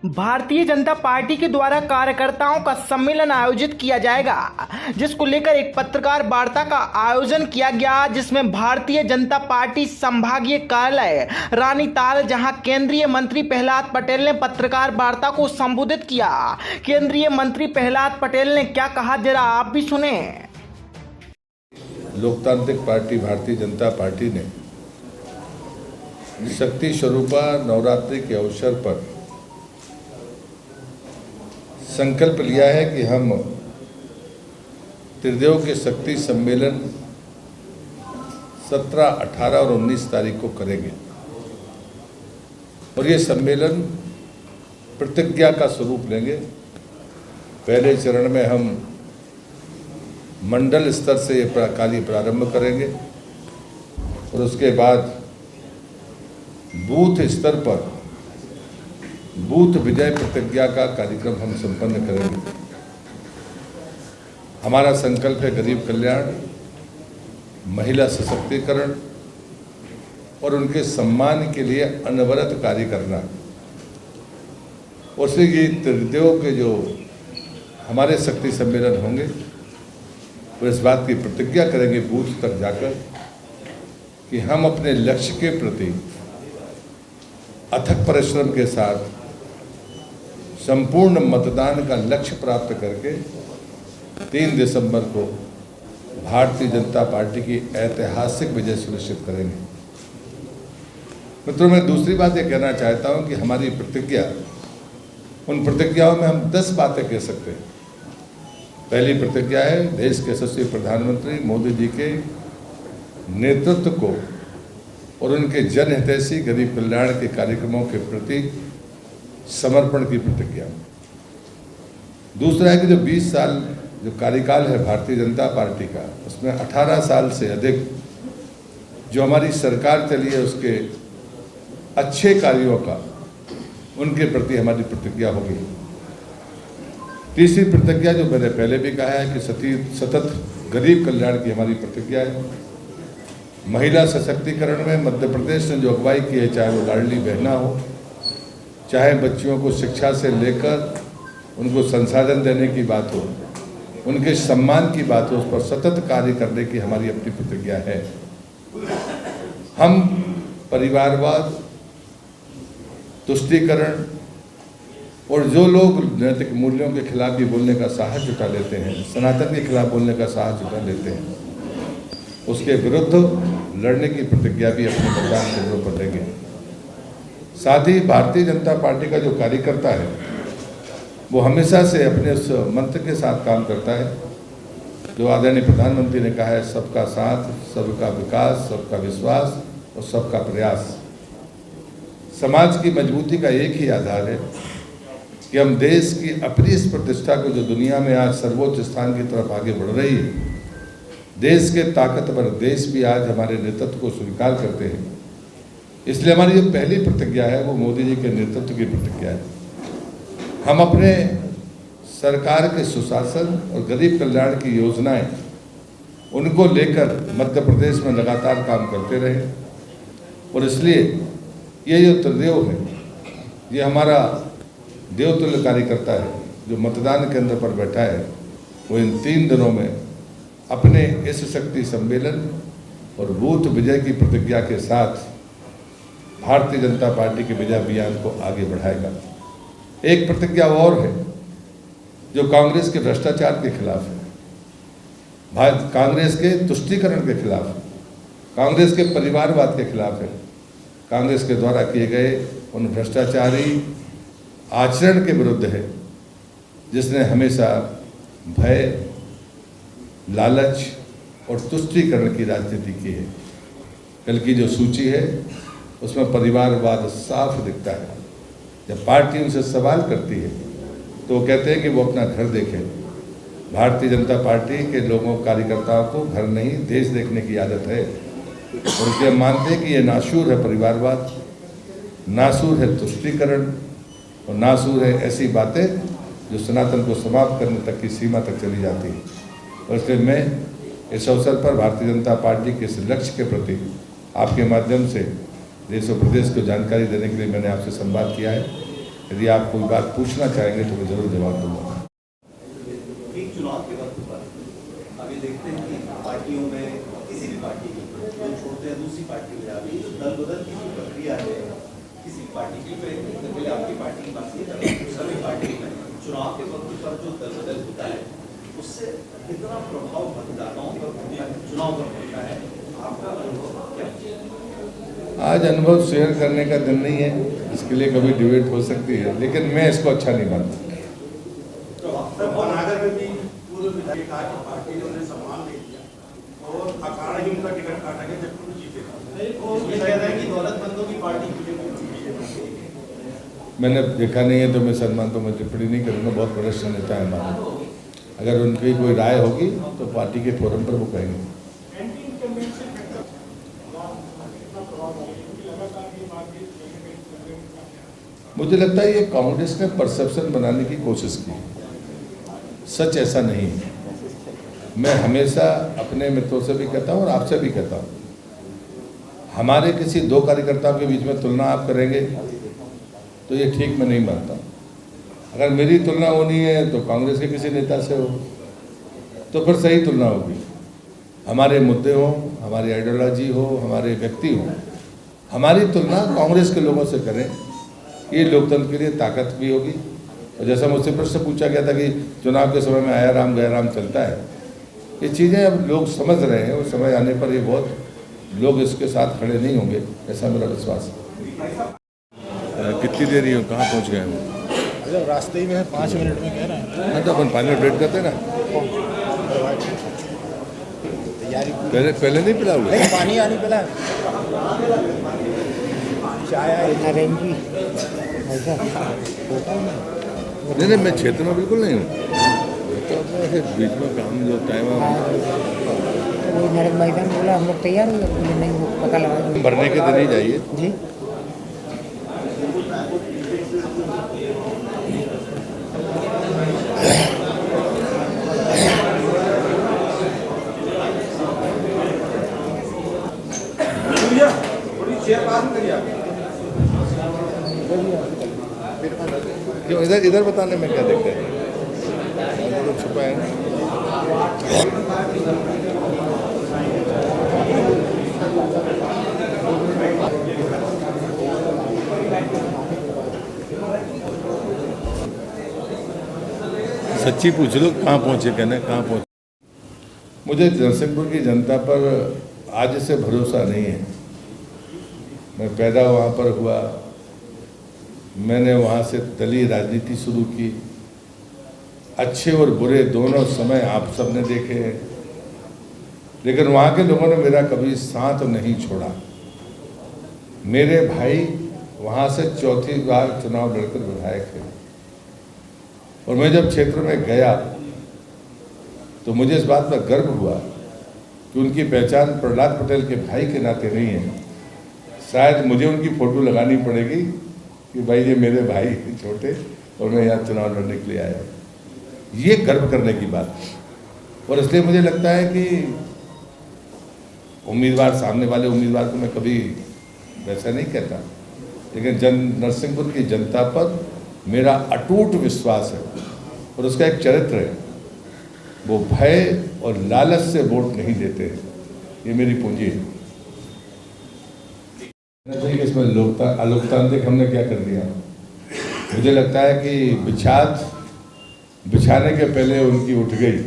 Bharatiya Janata party के द्वारा कार्यकर्ताओं का सम्मेलन आयोजित किया जाएगा, जिसको लेकर एक पत्रकार वार्ता का आयोजन किया गया, जिसमें भारतीय जनता पार्टी संभागीय कार्यालय रानीताल, जहां केंद्रीय मंत्री प्रहलाद पटेल ने पत्रकार वार्ता को संबोधित किया। केंद्रीय मंत्री प्रहलाद पटेल ने क्या कहा, जरा आप भी सुने। लोकतांत्रिक पार्टी भारतीय जनता पार्टी ने शक्ति स्वरूपा नवरात्रि के अवसर पर संकल्प लिया है कि हम त्रिदेव के शक्ति सम्मेलन 17, 18 और 19 तारीख को करेंगे और ये सम्मेलन प्रतिज्ञा का स्वरूप लेंगे। पहले चरण में हम मंडल स्तर से ये कार्य प्रारंभ करेंगे और उसके बाद बूथ स्तर पर बूथ विजय प्रतिज्ञा का कार्यक्रम हम संपन्न करेंगे। हमारा संकल्प है गरीब कल्याण, महिला सशक्तिकरण और उनके सम्मान के लिए अनवरत कार्य करना। और से ये त्रिदेव के जो हमारे शक्ति सम्मेलन होंगे वो इस बात की प्रतिज्ञा करेंगे बूथ तक जाकर कि हम अपने लक्ष्य के प्रति अथक परिश्रम के साथ संपूर्ण मतदान का लक्ष्य प्राप्त करके 3 दिसंबर को भारतीय जनता पार्टी की ऐतिहासिक विजय सुनिश्चित करेंगे। मित्रों, मैं दूसरी बात ये कहना चाहता हूं कि हमारी प्रतिज्ञा, उन प्रतिज्ञाओं में हम 10 बातें कह सकते हैं। पहली प्रतिज्ञा है देश के यशस्वी प्रधानमंत्री मोदी जी के नेतृत्व को और उनके जनहितैषी गरीब कल्याण के कार्यक्रमों के प्रति समर्पण की प्रतिज्ञा। दूसरा है कि जो 20 साल जो कार्यकाल है भारतीय जनता पार्टी का, उसमें 18 साल से अधिक जो हमारी सरकार चली है उसके अच्छे कार्यों का उनके प्रति हमारी प्रतिज्ञा होगी। तीसरी प्रतिज्ञा जो मैंने पहले भी कहा है कि सतत गरीब कल्याण की हमारी प्रतिज्ञा है। महिला सशक्तिकरण में मध्य प्रदेश ने जो अगुवाई की है, चाहे वो लाडली बहना हो, चाहे बच्चियों को शिक्षा से लेकर उनको संसाधन देने की बात हो, उनके सम्मान की बात हो, उस पर सतत कार्य करने की हमारी अपनी प्रतिज्ञा है। हम परिवारवाद, तुष्टीकरण और जो लोग नैतिक मूल्यों के खिलाफ भी बोलने का साहस जुटा लेते हैं, सनातन के खिलाफ बोलने का साहस जुटा लेते हैं, उसके विरुद्ध लड़ने की प्रतिज्ञा भी अपने मतदान केंद्रों पर लेंगे। साथ ही भारतीय जनता पार्टी का जो कार्यकर्ता है वो हमेशा से अपने उस मंत्र के साथ काम करता है जो आदरणीय प्रधानमंत्री ने कहा है, सबका साथ, सबका विकास, सबका विश्वास और सबका प्रयास। समाज की मजबूती का एक ही आधार है कि हम देश की अपनी इस प्रतिष्ठा को, जो दुनिया में आज सर्वोच्च स्थान की तरफ आगे बढ़ रही है, देश के ताकतवर देश भी आज हमारे नेतृत्व को स्वीकार करते हैं। इसलिए हमारी जो पहली प्रतिज्ञा है वो मोदी जी के नेतृत्व की प्रतिज्ञा है। हम अपने सरकार के सुशासन और गरीब कल्याण की योजनाएं उनको लेकर मध्य प्रदेश में लगातार काम करते रहे और इसलिए ये जो त्रिदेव है ये हमारा देवतुल्य कार्यकर्ता है जो मतदान केंद्र पर बैठा है, वो इन 3 दिनों में अपने इस शक्ति सम्मेलन और बूथ विजय की प्रतिज्ञा के साथ भारतीय जनता पार्टी के विजय अभियान को आगे बढ़ाएगा। एक प्रतिज्ञा और है जो कांग्रेस के भ्रष्टाचार के खिलाफ है, कांग्रेस के तुष्टीकरण के खिलाफ है, कांग्रेस के परिवारवाद के खिलाफ है, कांग्रेस के द्वारा किए गए उन भ्रष्टाचारी आचरण के विरुद्ध है जिसने हमेशा भय, लालच और तुष्टीकरण की राजनीति की है। कल की जो सूची है उसमें परिवारवाद साफ दिखता है। जब पार्टी उनसे सवाल करती है तो वो कहते हैं कि वो अपना घर देखें। भारतीय जनता पार्टी के लोगों, कार्यकर्ताओं को घर नहीं देश देखने की आदत है और इसलिए हम मानते हैं कि ये नासूर है परिवारवाद, नासूर है तुष्टीकरण और नासूर है ऐसी बातें जो सनातन को समाप्त करने तक की सीमा तक चली जाती है। और इसलिए मैं इस अवसर पर भारतीय जनता पार्टी के इस लक्ष्य के प्रति आपके माध्यम से देश और प्रदेश को जानकारी देने के लिए मैंने आपसे संवाद किया है। यदि आप कोई बात पूछना चाहेंगे तो मैं जरूर जवाब दूंगा। एक चुनाव के वक्त पर अभी देखते हैं कि पार्टियों में किसी भी पार्टी की जो छोड़ते हैं दूसरी पार्टी में जाते हैं, दल बदल की जो प्रक्रिया है किसी पार्टी की, पहले आपकी पार्टी की बात नहीं कर रहा, सभी पार्टी में चुनाव के वक्त पर जो दल बदल होता है उससे कितना प्रभाव मतदाताओं पर पड़ता है, चुनाव पर पड़ता है, आपका अनुभव क्या है? आज अनुभव शेयर करने का दिन नहीं है, इसके लिए कभी डिबेट हो सकती है, लेकिन मैं इसको अच्छा नहीं मानता। बनागर में भी पूर्व विधायक कहा कि पार्टी ने उन्हें सम्मान नहीं दिया और अखाड़ा ही उनका टिकट काटा गया जबकि वो जीते थे। ये कह रहा है कि दौलतमंदों की पार्टी मैंने देखा नहीं है तो मैं सम्मान तो मैं टिप्पणी नहीं करूँगा, बहुत वरिष्ठ नेता है हमारा। अगर उनकी कोई राय होगी तो पार्टी के फोरम पर वो कहेंगे। मुझे लगता है ये कांग्रेस ने परसेप्शन बनाने की कोशिश की, सच ऐसा नहीं है। मैं हमेशा अपने मित्रों से भी कहता हूँ और आपसे भी कहता हूँ, हमारे किसी दो कार्यकर्ताओं के बीच में तुलना आप करेंगे तो ये ठीक मैं नहीं मानता। अगर मेरी तुलना होनी है तो कांग्रेस के किसी नेता से हो तो फिर सही तुलना होगी। हमारे मुद्दे हो, हमारी आइडियोलॉजी हो, हमारे व्यक्ति हो, हमारी तुलना कांग्रेस के लोगों से करें, ये लोकतंत्र के लिए ताकत भी होगी। और जैसा मुझसे प्रश्न पूछा गया था कि चुनाव के समय में आया राम गया राम चलता है, ये चीज़ें अब लोग समझ रहे हैं और समय आने पर ये बहुत लोग इसके साथ खड़े नहीं होंगे, ऐसा मेरा विश्वास है। कितनी देरी हो, कहाँ पहुँच गए हैं? अरे रास्ते ही में है, 5 मिनट में कह रहे हैं। हाँ तो अपन 5 मिनट वेट करते ना, पहले नहीं पिला हुआ पानी आनी पिला चाय नारंगी नहीं, मैं क्षेत्र में बिल्कुल नहीं हूँ, तो ऐसे बीच में काम जो टाइम वो नरेंद्र भाई ने बोला हम लोग तैयार हो गए, नहीं वो पता लगा भरने के दिन ही जाइए जी। क्यों इधर बताने में क्या दिक्कत है? लोग छुपा है ना। सच्ची पूछ लो कहाँ पहुँचे, कहने कहाँ पहुँचे। मुझे नरसिंहपुर की जनता पर आज से भरोसा नहीं है। मैं पैदा वहाँ पर हुआ, मैंने वहाँ से दलीय राजनीति शुरू की, अच्छे और बुरे दोनों समय आप सब ने देखे हैं, लेकिन वहाँ के लोगों ने मेरा कभी साथ नहीं छोड़ा। मेरे भाई वहाँ से चौथी बार चुनाव लड़कर विधायक थे और मैं जब क्षेत्र में गया तो मुझे इस बात पर गर्व हुआ कि उनकी पहचान प्रहलाद पटेल के भाई के नाते नहीं है। शायद मुझे उनकी फ़ोटो लगानी पड़ेगी कि भाई ये मेरे भाई छोटे और मैं यहाँ चुनाव लड़ने के लिए आया। ये गर्व करने की बात है और इसलिए मुझे लगता है कि उम्मीदवार, सामने वाले उम्मीदवार को मैं कभी वैसा नहीं कहता, लेकिन नरसिंहपुर की जनता पर मेरा अटूट विश्वास है और उसका एक चरित्र है, वो भय और लालच से वोट नहीं देते हैं। ये मेरी पूंजी है। इसमें अलोकतांत्रिक हमने क्या कर दिया? मुझे लगता है कि बिछाने के पहले उनकी उठ गई।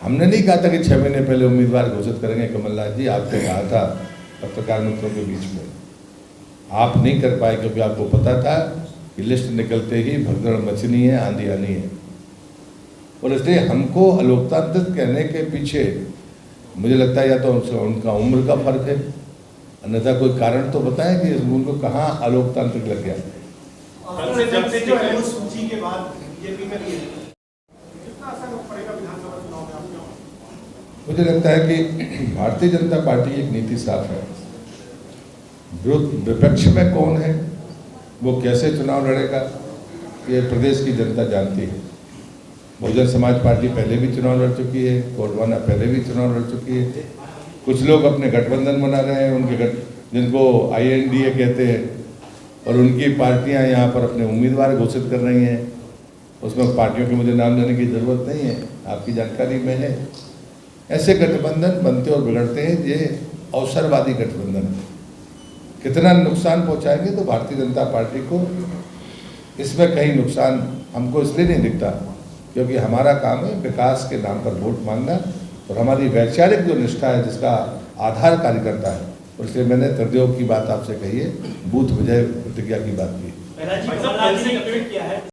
हमने नहीं कहा था कि 6 महीने पहले उम्मीदवार घोषित करेंगे कमलनाथ जी, आपने कहा था पत्रकार मित्रों के बीच में, आप नहीं कर पाए क्योंकि आपको पता था कि लिस्ट निकलते ही भगदड़ मचनी है, आंधी आनी है। और इसलिए हमको अलोकतांत्रिक कहने के पीछे मुझे लगता है या तो उनका उम्र का फर्क है, अन्यथा कोई कारण तो बताएं कि उनको कहाँ अलोकतांत्रिक लग गया। जब से जो है वो सूची के बाद ये भी करिए कितना असर पड़ेगा विधानसभा चुनाव में आपके? मुझे लगता है कि भारतीय जनता पार्टी की एक नीति साफ है। विपक्ष में कौन है, वो कैसे चुनाव लड़ेगा, ये प्रदेश की जनता जानती है। बहुजन समाज पार्टी पहले भी चुनाव लड़ चुकी है, गोंडवाना पहले भी चुनाव लड़ चुकी है। कुछ लोग अपने गठबंधन बना रहे हैं, उनके जिनको INDA कहते हैं, और उनकी पार्टियां यहाँ पर अपने उम्मीदवार घोषित कर रही हैं। उसमें पार्टियों के मुझे नाम लेने की ज़रूरत नहीं है, आपकी जानकारी में है। ऐसे गठबंधन बनते और बिगड़ते हैं, ये अवसरवादी गठबंधन है। कितना नुकसान पहुंचाएंगे तो भारतीय जनता पार्टी को इसमें कहीं नुकसान हमको इसलिए नहीं दिखता क्योंकि हमारा काम है विकास के नाम पर वोट मांगना और हमारी वैचारिक जो निष्ठा है जिसका आधार कार्यकर्ता है, और इसलिए मैंने त्रिदेव की बात आपसे कही है, बूथ विजय प्रतिज्ञा की बात की।